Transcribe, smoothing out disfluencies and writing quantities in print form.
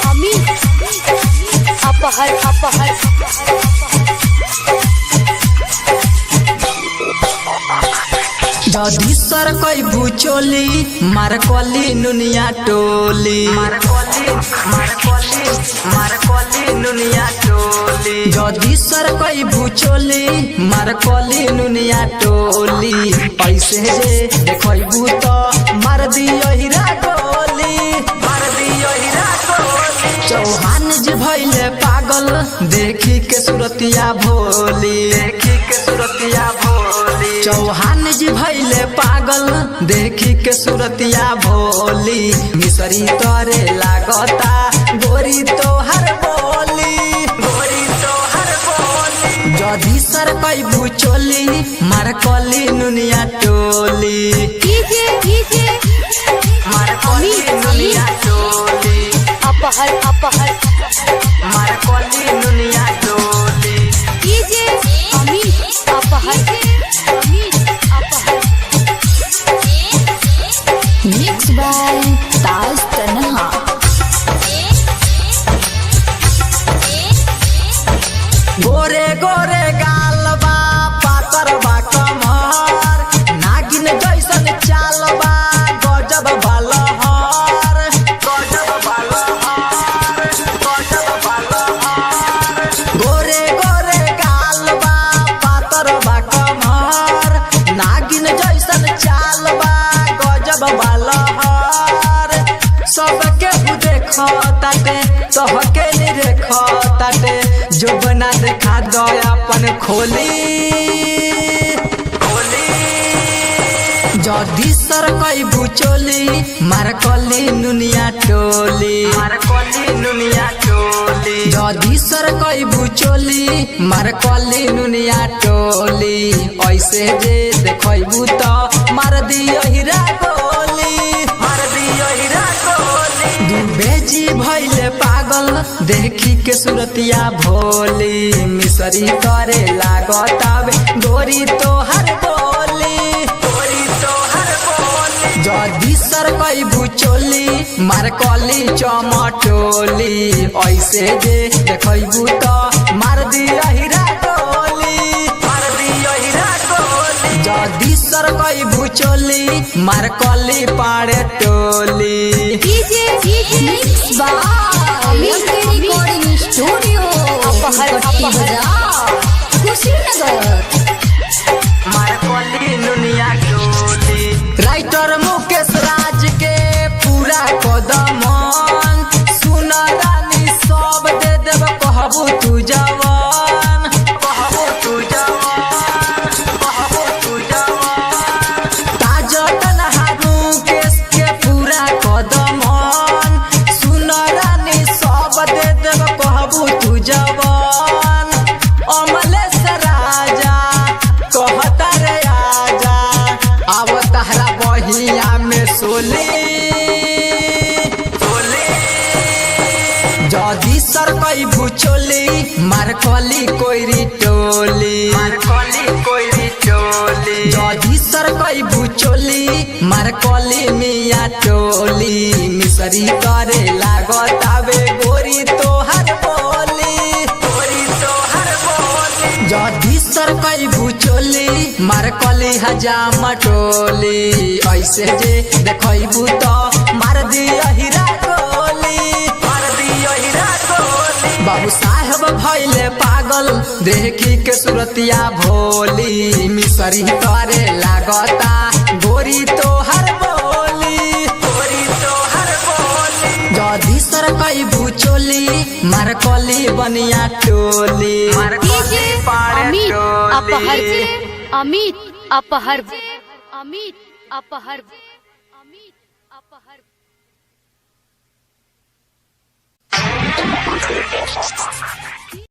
अमित अपहर जदी सर कोई भूचोली मार कोली नुनिया टोली नुनिया टोली जदी सर कोई भूचोली मार कोली नुनिया टोली पैसे जे देखबू तो मार दियो हीरा गोली चौहान जी भइले पागल देखी के सुरतिया भोली चौहान जी भइले पागल देखी के सुरतिया भोली मिसरी तोरे लागता गोरी तोहर बोली जदी सर कोई भूचोली मार कोली नुनिया टोली नुनिया टोली अपहर मार कोली नुनिया टोली अमित अपहर Mixed by Taj Tanha. गोरे गोरे गालबा पातर बा कमर नागिन जैसन चालबा गजब बलहर गोरे गोरे गालबा पातर बा कमर नागिन जैसन चालबा गजब बलहर सबके देखो ताटे सबके नहीं देखो ताटे जो बना देखा दो अपन खोली जदी सर कोई भूचोली मार कोली नुनिया टोली जदी सर कोई भूचोली मार कोली नुनिया टोली ऐसे जे देखबू तो मार दियो हीरा गोली बेजी भइले पागल देखी के सुरतिया भोली मिसरी करे लागतावे गोरी तोहर बोली जदी सर कोई भूचोली मार कोली चमटोली ऐसे जे देखबू तो मार दियो हीरा गोली जदी सर कोई भूचोली मार कोली पाड़े टोली Mixed by Recording Studio. Patti Bazaar, Kushinagar. Writer Mukesh Raj के पूरा कदमन सुन रानी सब दे देव कहबू तू जवान ताजन हारू केस के पूरा कदमन सुन रानी सब दे देव कहबू तू जवान अमलेश राजा कहता रे आजा अब तहरा बहिया में सोली जदी सर कोई भूचोली मार कोली कोई टोली जदी सर कोई भूचोली मार कोली मिया टोली मिसरी करे लागतावे गोरी तोहर बोली जदी सर कोई भूचोली मार कोली हजाम टोली ऐसे जे देखबू तो मार दियो हीरा गोली बाबू साहेब भइले पागल देखी के सुरतिया भोली मिसरी करे लागता गोरी तोहर बोली जदी सर कोई भूचोली मार कोली बनिया टोली अमित अपहर